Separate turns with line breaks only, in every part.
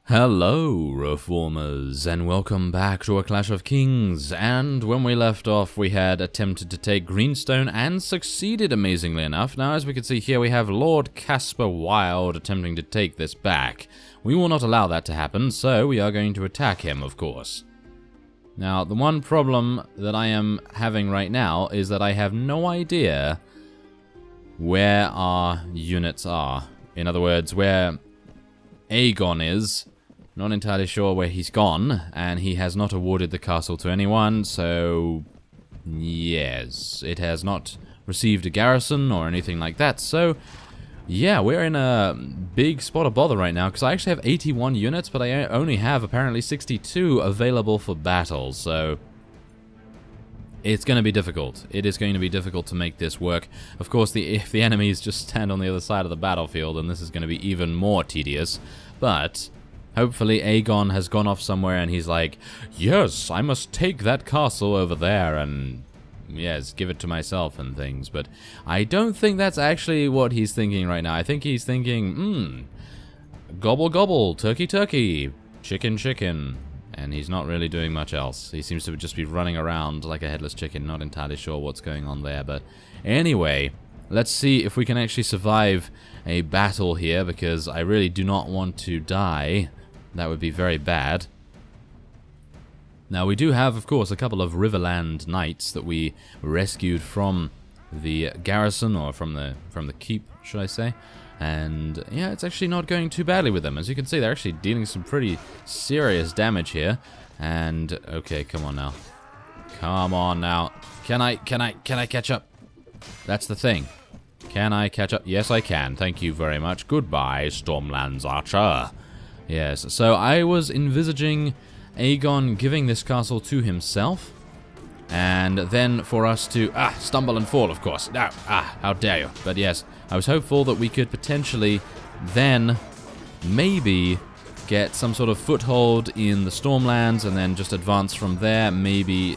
Hello, Reformers, and welcome back to A Clash of Kings. And when we left off, we had attempted to take Greenstone and succeeded amazingly enough. Now, as we can see here, we have Lord Casper Wilde attempting to take this back. We will not allow that to happen, so we are going to attack him, of course. Now, the one problem that I am having right now is that I have no idea where our units are. In other words, where Aegon is. Not entirely sure where he's gone, and he has not awarded the castle to anyone, so yes, it has not received a garrison or anything like that. So yeah, we're in a big spot of bother right now, because I actually have 81 units, but I only have apparently 62 available for battle, so it's going to be difficult. It is going to be difficult to make this work. Of course, if the enemies just stand on the other side of the battlefield, then this is going to be even more tedious. But hopefully Aegon has gone off somewhere and he's like, yes, I must take that castle over there and, yes, give it to myself and things. But I don't think that's actually what he's thinking right now. I think he's thinking, gobble gobble, turkey turkey, chicken chicken. And he's not really doing much else. He seems to just be running around like a headless chicken. Not entirely sure what's going on there. But anyway, let's see if we can actually survive a battle here, because I really do not want to die. That would be very bad. Now, we do have, of course, a couple of Riverland knights that we rescued from the garrison, or from the keep, should I say. And yeah, it's actually not going too badly with them. As you can see, they're actually dealing some pretty serious damage here. And okay, come on now. Come on now. Can I catch up? That's the thing. Can I catch up? Yes, I can. Thank you very much. Goodbye, Stormlands Archer. Yes, so I was envisaging Aegon giving this castle to himself, and then for us to stumble and fall, of course. No, how dare you? But yes, I was hopeful that we could potentially then maybe get some sort of foothold in the Stormlands and then just advance from there. Maybe,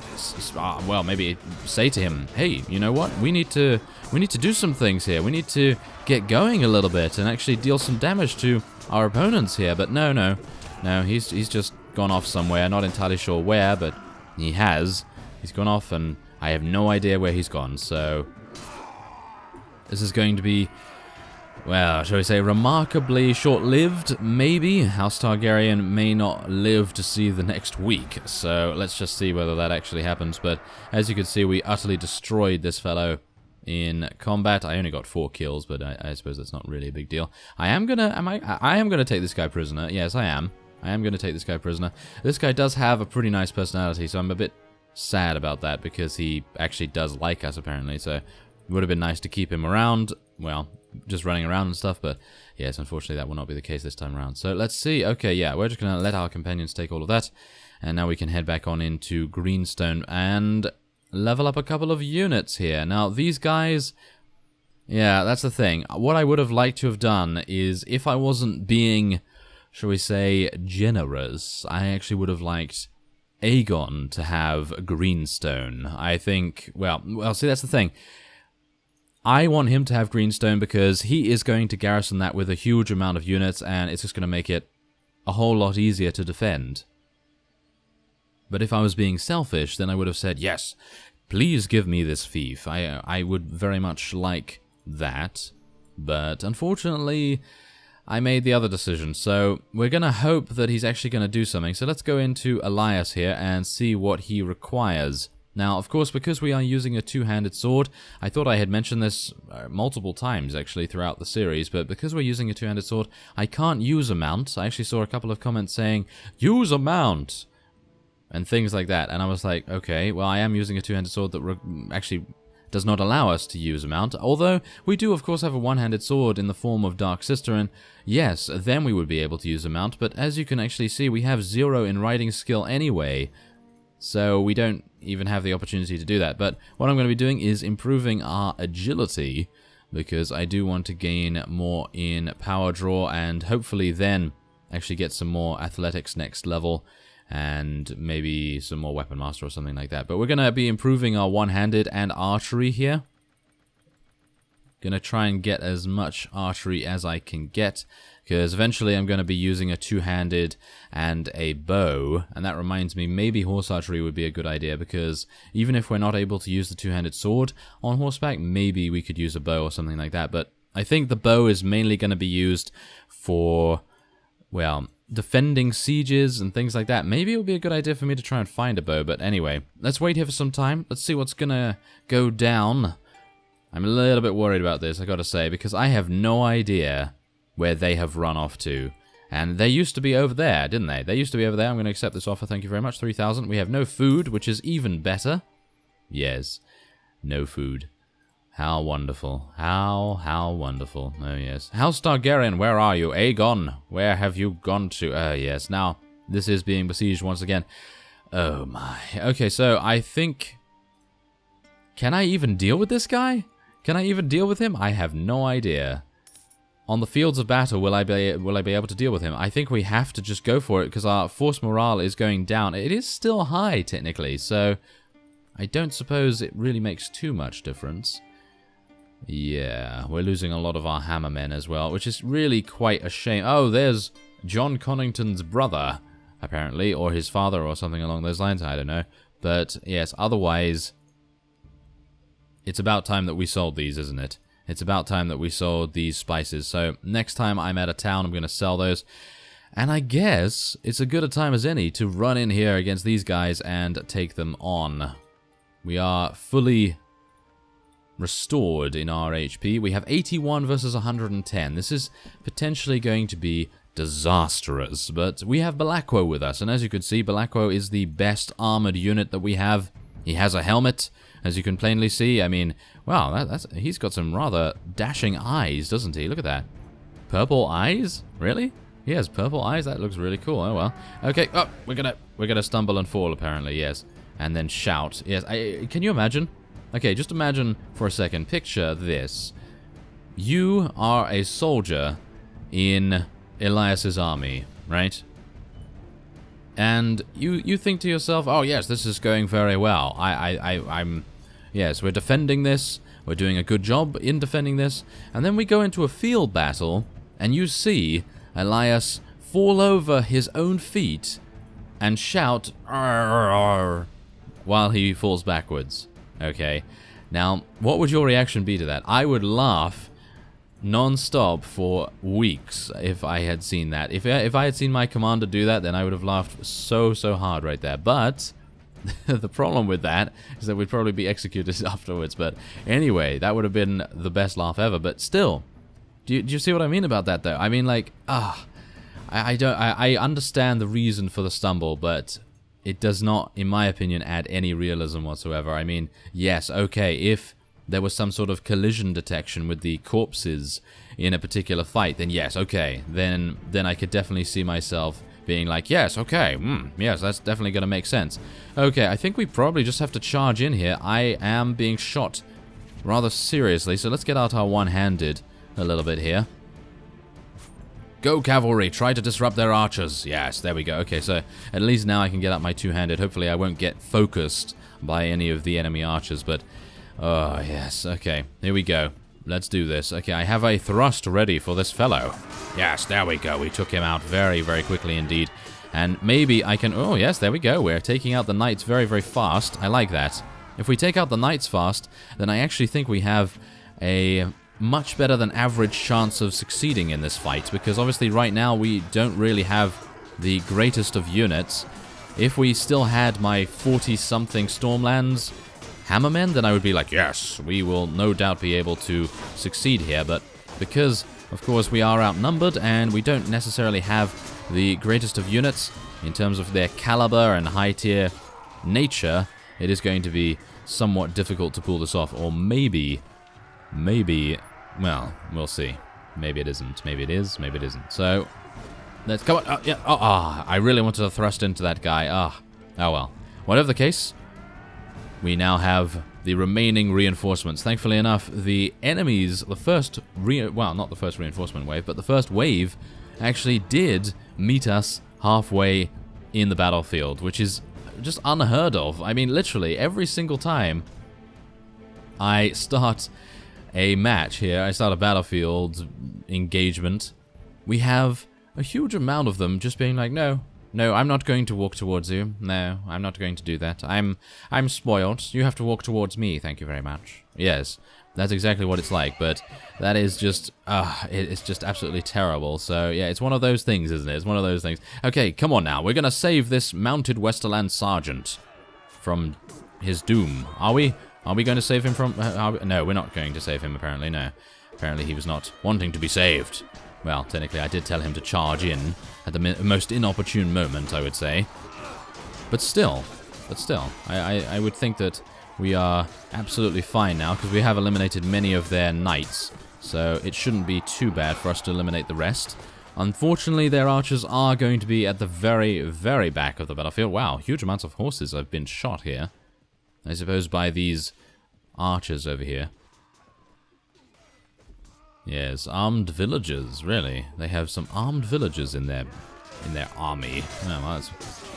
well, maybe say to him, hey, you know what? We need to do some things here. We need to get going a little bit and actually deal some damage to our opponents here. But no, he's just gone off somewhere. Not entirely sure where, but he has. He's gone off, and I have no idea where he's gone. So this is going to be, well, shall we say, remarkably short-lived, maybe. House Targaryen may not live to see the next week, so let's just see whether that actually happens. But as you can see, we utterly destroyed this fellow in combat. I only got 4 kills, but I suppose that's not really a big deal. I am gonna take this guy prisoner. Yes, I am. I am gonna take this guy prisoner. This guy does have a pretty nice personality, so I'm a bit sad about that, because he actually does like us, apparently, so it would have been nice to keep him around, well, just running around and stuff, but yes, unfortunately that will not be the case this time around. So let's see. Okay, yeah, we're just going to let our companions take all of that, and now we can head back on into Greenstone and level up a couple of units here. Now, these guys, yeah, that's the thing. What I would have liked to have done is, if I wasn't being, shall we say, generous, I actually would have liked Aegon to have Greenstone. I think, well, see, that's the thing. I want him to have Greenstone because he is going to garrison that with a huge amount of units, and it's just going to make it a whole lot easier to defend. But if I was being selfish, then I would have said, yes, please give me this fief. I would very much like that, but unfortunately I made the other decision, so we're going to hope that he's actually going to do something. So let's go into Elias here and see what he requires. Now, of course, because we are using a two-handed sword, I thought I had mentioned this multiple times, actually, throughout the series, but because we're using a two-handed sword, I can't use a mount. I actually saw a couple of comments saying, use a mount, and things like that, and I was like, okay, well, I am using a two-handed sword that actually does not allow us to use a mount, although we do, of course, have a one-handed sword in the form of Dark Sister, and yes, then we would be able to use a mount, but as you can actually see, we have 0 in riding skill anyway, so we don't even have the opportunity to do that. But what I'm going to be doing is improving our agility, because I do want to gain more in power draw, and hopefully then actually get some more athletics next level, and maybe some more weapon master or something like that. But we're going to be improving our one-handed and archery here. Gonna try and get as much archery as I can get, because eventually I'm going to be using a two-handed and a bow. And that reminds me, maybe horse archery would be a good idea, because even if we're not able to use the two-handed sword on horseback, maybe we could use a bow or something like that. But I think the bow is mainly going to be used for, well, defending sieges and things like that. Maybe it would be a good idea for me to try and find a bow. But anyway, let's wait here for some time. Let's see what's going to go down. I'm a little bit worried about this, I gotta say, because I have no idea where they have run off to. And they used to be over there, didn't they? They used to be over there. I'm going to accept this offer, thank you very much. 3,000. We have no food, which is even better. Yes, no food. How wonderful. How wonderful. Oh, yes. House Targaryen, where are you? Aegon, where have you gone to? Yes. Now, this is being besieged once again. Oh, my. Okay, so I think... Can I even deal with this guy? Can I even deal with him? I have no idea. On the fields of battle, will I be able to deal with him? I think we have to just go for it, because our force morale is going down. It is still high, technically, so I don't suppose it really makes too much difference. Yeah, we're losing a lot of our hammermen as well, which is really quite a shame. Oh, there's John Connington's brother, apparently, or his father or something along those lines, I don't know. But, yes, otherwise... It's about time that we sold these, isn't it? It's about time that we sold these spices. So next time I'm at a town, I'm going to sell those. And I guess it's as good a time as any to run in here against these guys and take them on. We are fully restored in our HP. We have 81 versus 110. This is potentially going to be disastrous. But we have Belacqo with us. And as you can see, Belacqo is the best armored unit that we have. He has a helmet. As you can plainly see, I mean, wow, he's got some rather dashing eyes, doesn't he? Look at that. Purple eyes? Really? He has purple eyes? That looks really cool. Oh, well. Okay, oh, we're gonna stumble and fall, apparently, yes. And then shout. Yes, can you imagine? Okay, just imagine for a second. Picture this. You are a soldier in Elias's army, right? And you think to yourself, oh yes, this is going very well. Yes, we're defending this. We're doing a good job in defending this. And then we go into a field battle, and you see Elias fall over his own feet and shout, "Arr, arr," while he falls backwards. Okay. Now, what would your reaction be to that? I would laugh non-stop for weeks if I had seen that. If I had seen my commander do that, then I would have laughed so hard right there. But the problem with that is that we'd probably be executed afterwards. But anyway, that would have been the best laugh ever. But still, do you see what I mean about that, though? I mean, like, I understand the reason for the stumble, but it does not, in my opinion, add any realism whatsoever. I mean, yes, okay, if there was some sort of collision detection with the corpses in a particular fight, then yes, okay, then I could definitely see myself being like, yes, okay, yes, that's definitely going to make sense. Okay, I think we probably just have to charge in here. I am being shot rather seriously, so let's get out our one-handed a little bit here. Go, cavalry, try to disrupt their archers. Yes, there we go. Okay, so at least now I can get out my two-handed. Hopefully I won't get focused by any of the enemy archers, but... oh, yes. Okay, here we go. Let's do this. Okay, I have a thrust ready for this fellow. Yes, there we go. We took him out very quickly indeed. And maybe I can... oh, yes, there we go. We're taking out the knights very fast. I like that. If we take out the knights fast, then I actually think we have a much better than average chance of succeeding in this fight. Because obviously right now we don't really have the greatest of units. If we still had my 40-something Stormlands Hammermen, then I would be like, yes, we will no doubt be able to succeed here. But because, of course, we are outnumbered and we don't necessarily have the greatest of units in terms of their caliber and high-tier nature, it is going to be somewhat difficult to pull this off. Or maybe, well, we'll see. Maybe it isn't. Maybe it is. Maybe it isn't. So, let's come on. Oh, yeah. I really wanted to thrust into that guy. Oh, well. Whatever the case, we now have the remaining reinforcements. Thankfully enough, the enemies, the first, well, not the first reinforcement wave, but the first wave actually did meet us halfway in the battlefield, which is just unheard of. I mean, literally, every single time I start a match here. I start a battlefield engagement. We have a huge amount of them just being like, no, I'm not going to walk towards you. No, I'm not going to do that. I'm spoiled. You have to walk towards me. Thank you very much. Yes, that's exactly what it's like, but that is just, it's just absolutely terrible. So, yeah, it's one of those things, isn't it? It's one of those things. Okay, come on now. We're going to save this mounted Westerland sergeant from his doom. Are we? Are we going to save him from... no, we're not going to save him, apparently. No. Apparently he was not wanting to be saved. Well, technically, I did tell him to charge in at the most inopportune moment, I would say. But still, I would think that we are absolutely fine now, because we have eliminated many of their knights, so it shouldn't be too bad for us to eliminate the rest. Unfortunately, their archers are going to be at the very, very back of the battlefield. Wow, huge amounts of horses have been shot here. I suppose by these archers over here. Yes, armed villagers, really. They have some armed villagers in their army. Oh, well,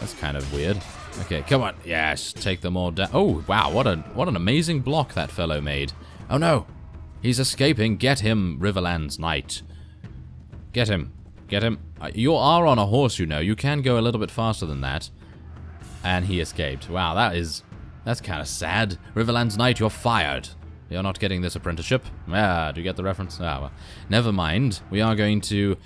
that's kind of weird. Okay, come on. Yes, take them all down. Oh, wow, what an amazing block that fellow made. Oh no, he's escaping. Get him, Riverland's knight. Get him. Get him. You are on a horse, you know. You can go a little bit faster than that. And he escaped. Wow, that's kind of sad. Riverland's knight, you're fired. You're not getting this apprenticeship. Ah, do you get the reference? Ah, well, never mind. We are going to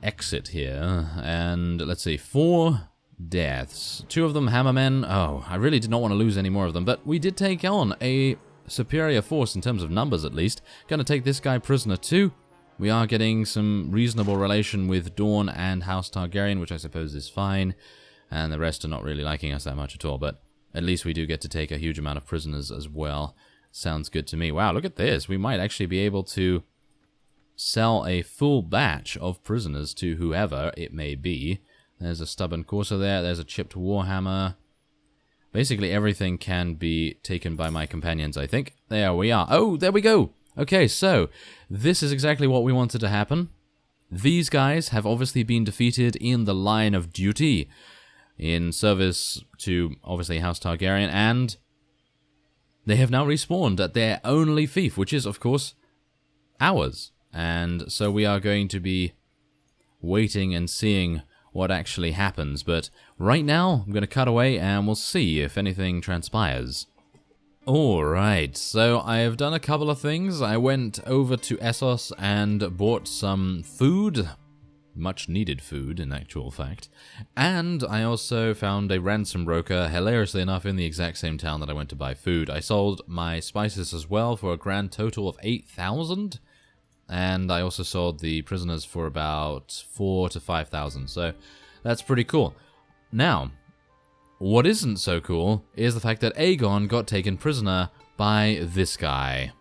exit here. And let's see, 4 deaths. 2 of them hammermen. Oh, I really did not want to lose any more of them. But we did take on a superior force in terms of numbers, at least. Gonna take this guy prisoner too. We are getting some reasonable relation with Dawn and House Targaryen, which I suppose is fine. And the rest are not really liking us that much at all. But at least we do get to take a huge amount of prisoners as well. Sounds good to me. Wow, look at this. We might actually be able to sell a full batch of prisoners to whoever it may be. There's a stubborn courser there. There's a chipped warhammer. Basically, everything can be taken by my companions, I think. There we are. Oh, there we go. Okay, so this is exactly what we wanted to happen. These guys have obviously been defeated in the line of duty in service to, obviously, House Targaryen, and they have now respawned at their only fief, which is, of course, ours. And so we are going to be waiting and seeing what actually happens. But right now, I'm going to cut away and we'll see if anything transpires. Alright, so I have done a couple of things. I went over to Essos and bought some food. Much needed food, in actual fact. And I also found a ransom broker, hilariously enough, in the exact same town that I went to buy food. I sold my spices as well for a grand total of 8,000. And I also sold the prisoners for about 4,000 to 5,000. So that's pretty cool. Now, what isn't so cool is the fact that Aegon got taken prisoner by this guy.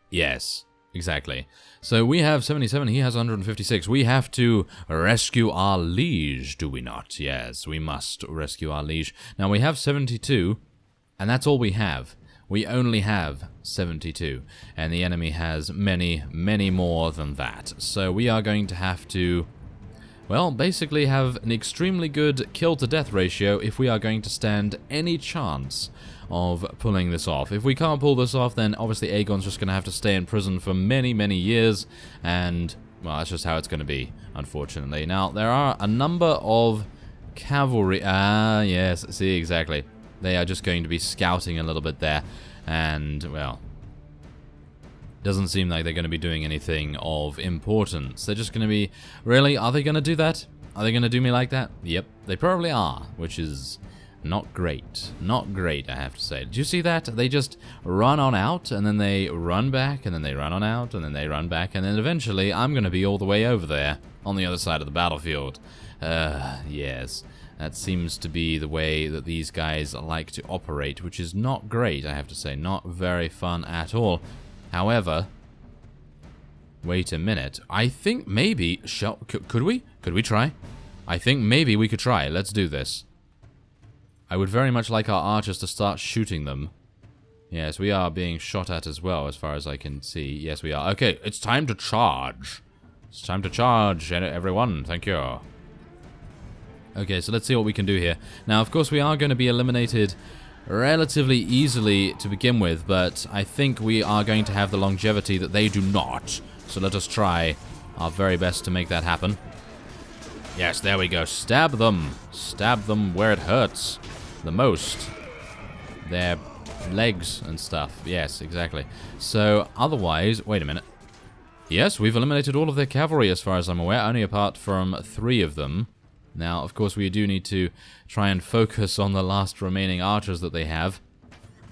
Yes, exactly. So we have 77, he has 156. We have to rescue our liege, do we not? Yes, we must rescue our liege. Now we have 72, and that's all we have. We only have 72, and the enemy has many, many more than that. So we are going to have to, well, basically have an extremely good kill-to-death ratio if we are going to stand any chance of pulling this off. If we can't pull this off, then obviously Aegon's just going to have to stay in prison for many, many years, and, well, that's just how it's going to be, unfortunately. Now, there are a number of cavalry... yes, see, exactly. They are just going to be scouting a little bit there, and, well, doesn't seem like they're going to be doing anything of importance. They're just going to be... Really? Are they going to do that? Are they going to do me like that? Yep, they probably are, which is not great. Not great, I have to say. Did you see that? They just run on out, and then they run back, and then they run on out, and then they run back, and then eventually I'm going to be all the way over there, on the other side of the battlefield. Yes. That seems to be the way that these guys like to operate, which is not great, I have to say. Not very fun at all. However, wait a minute. I think maybe... Could we? Could we try? I think maybe we could try. Let's do this. I would very much like our archers to start shooting them. Yes, we are being shot at as well, as far as I can see. Yes, we are. Okay, it's time to charge. It's time to charge, everyone. Thank you. Okay, so let's see what we can do here. Now, of course, we are going to be eliminated relatively easily to begin with, but I think we are going to have the longevity that they do not. So let us try our very best to make that happen. Yes, there we go. Stab them. Stab them where it hurts the most. Their legs and stuff. Yes, exactly. So, otherwise... Wait a minute. Yes, we've eliminated all of their cavalry as far as I'm aware, only apart from 3 of them. Now, of course, we do need to try and focus on the last remaining archers that they have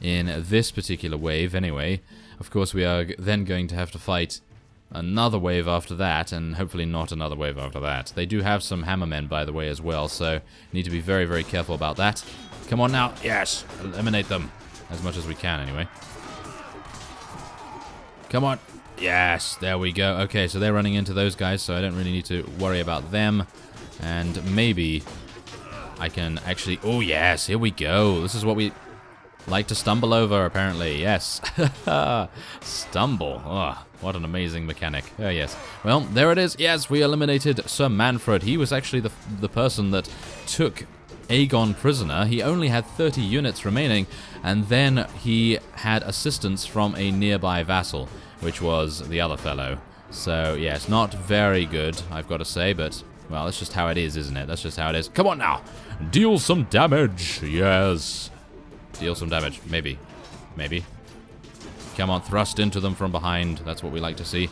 in this particular wave anyway. Of course, we are then going to have to fight another wave after that, and hopefully not another wave after that. They do have some hammermen, by the way, as well, so need to be very, very careful about that. Come on now. Yes. Eliminate them. As much as we can, anyway. Come on. Yes. There we go. Okay, so they're running into those guys, so I don't really need to worry about them. And maybe I can actually... Oh, yes. Here we go. This is what we like to stumble over, apparently. Yes. Stumble. Oh, what an amazing mechanic. Oh, yes. Well, there it is. Yes, we eliminated Sir Manfred. He was actually the person that took Aegon prisoner. He only had 30 units remaining, and then he had assistance from a nearby vassal, which was the other fellow. So, yes, not very good, I've got to say, but, well, that's just how it is, isn't it? That's just how it is. Come on now! Deal some damage! Yes! Deal some damage. Maybe. Maybe. Come on, thrust into them from behind. That's what we like to see.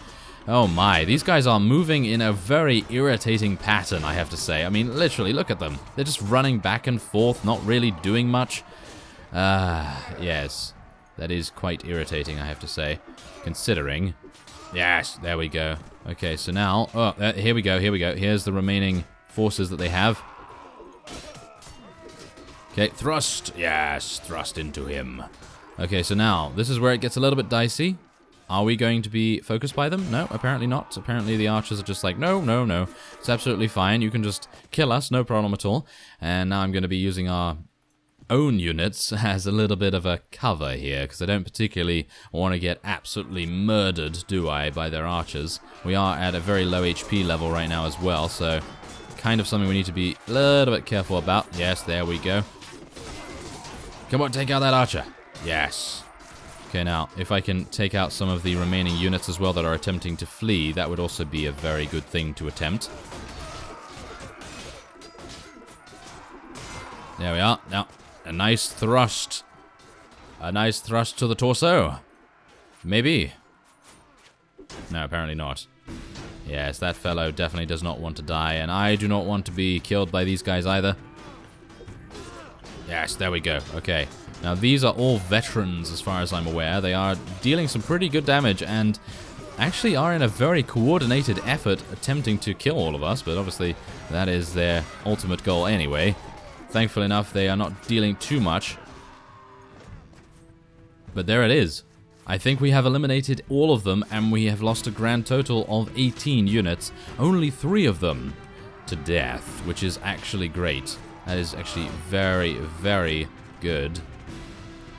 Oh my, these guys are moving in a very irritating pattern, I have to say. I mean, literally, look at them. They're just running back and forth, not really doing much. Yes. That is quite irritating, I have to say. Considering... Yes, there we go. Okay, so now... Oh, here we go, here we go. Here's the remaining forces that they have. Okay, thrust. Yes, thrust into him. Okay, so now, this is where it gets a little bit dicey. Are we going to be focused by them? No, apparently not. Apparently the archers are just like, no, no, no. It's absolutely fine. You can just kill us, no problem at all. And now I'm going to be using our own units as a little bit of a cover here, because I don't particularly want to get absolutely murdered, do I, by their archers. We are at a very low HP level right now as well, so kind of something we need to be a little bit careful about. Yes, there we go. Come on, take out that archer. Yes. Okay, now, if I can take out some of the remaining units as well that are attempting to flee, that would also be a very good thing to attempt. There we are. Now, a nice thrust. A nice thrust to the torso. Maybe. No, apparently not. Yes, that fellow definitely does not want to die, and I do not want to be killed by these guys either. Yes, there we go. Okay. Now, these are all veterans as far as I'm aware. They are dealing some pretty good damage and actually are in a very coordinated effort attempting to kill all of us, but obviously that is their ultimate goal anyway. Thankfully enough, they are not dealing too much. But there it is. I think we have eliminated all of them, and we have lost a grand total of 18 units. Only 3 of them to death, which is actually great. That is actually very, very good.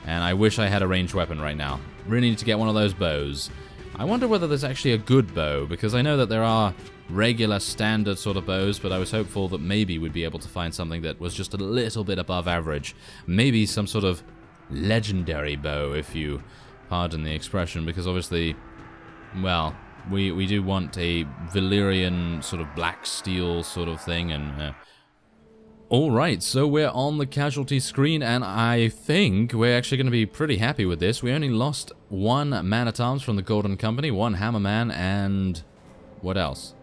And I wish I had a ranged weapon right now. Really need to get one of those bows. I wonder whether there's actually a good bow, because I know that there are regular standard sort of bows, but I was hopeful that maybe we'd be able to find something that was just a little bit above average. Maybe some sort of legendary bow, if you pardon the expression, because obviously, well, we do want a Valyrian sort of black steel sort of thing, and... Alright, so we're on the casualty screen, and I think we're actually going to be pretty happy with this. We only lost 1 man-at-arms from the Golden Company, 1 hammerman, and... what else?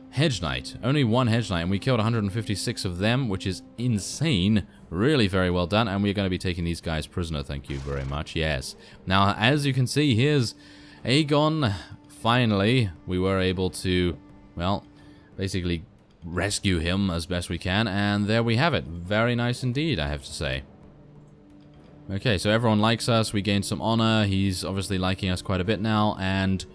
Hedge Knight. Only 1 Hedge Knight, and we killed 156 of them, which is insane. Really very well done, and we're going to be taking these guys prisoner, thank you very much, yes. Now, as you can see, here's Aegon. Finally, we were able to, well, basically rescue him as best we can, and there we have it. Very nice indeed, I have to say. Okay, so everyone likes us, we gained some honor, he's obviously liking us quite a bit now, and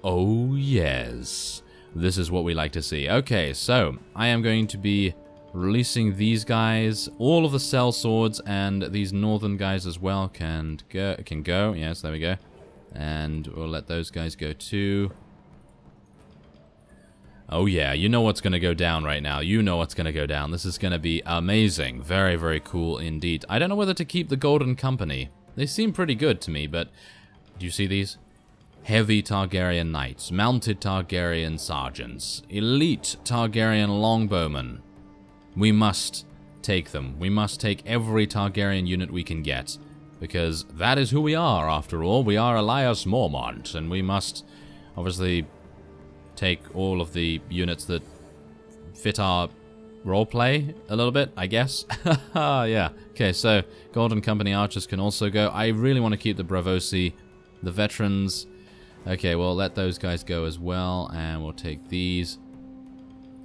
oh yes, this is what we like to see. Okay, so I am going to be releasing these guys, all of the cell swords, and these northern guys as well can go. Yes, there we go. And we'll let those guys go too. Oh yeah, you know what's going to go down right now. You know what's going to go down. This is going to be amazing. Very, very cool indeed. I don't know whether to keep the Golden Company. They seem pretty good to me, but... Do you see these? Heavy Targaryen Knights, Mounted Targaryen Sergeants, Elite Targaryen Longbowmen. We must take them. We must take every Targaryen unit we can get. Because that is who we are, after all. We are Elias Mormont, and we must obviously take all of the units that fit our roleplay a little bit, I guess. Yeah. Okay, so Golden Company archers can also go. I really want to keep the Bravosi, the veterans. Okay, well, let those guys go as well, and we'll take these.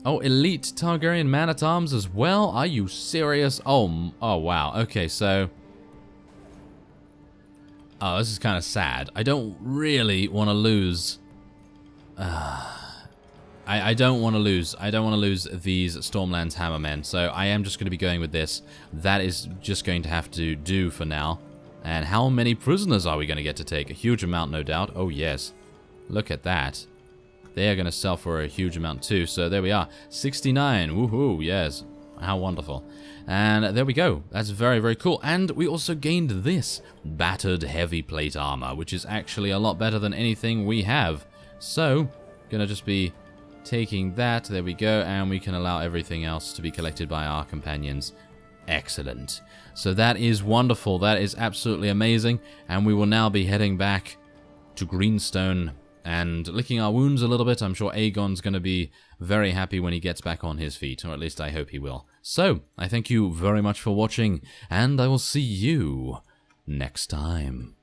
Oh, elite Targaryen man-at-arms as well? Are you serious? Oh, wow. Okay, so... Oh, this is kind of sad. I don't really want to lose... I don't want to lose. I don't want to lose these Stormlands Hammermen, so I am just going to be going with this. That is just going to have to do for now. And how many prisoners are we going to get to take? A huge amount, no doubt. Oh, yes. Look at that. They are going to sell for a huge amount, too. So there we are. 69. Woohoo, yes. How wonderful. And there we go. That's very, very cool. And we also gained this battered heavy plate armor, which is actually a lot better than anything we have. So, going to just be taking that. There we go. And we can allow everything else to be collected by our companions. Excellent. So that is wonderful. That is absolutely amazing. And we will now be heading back to Greenstone and licking our wounds a little bit. I'm sure Aegon's going to be very happy when he gets back on his feet, or at least I hope he will. So, I thank you very much for watching, and I will see you next time.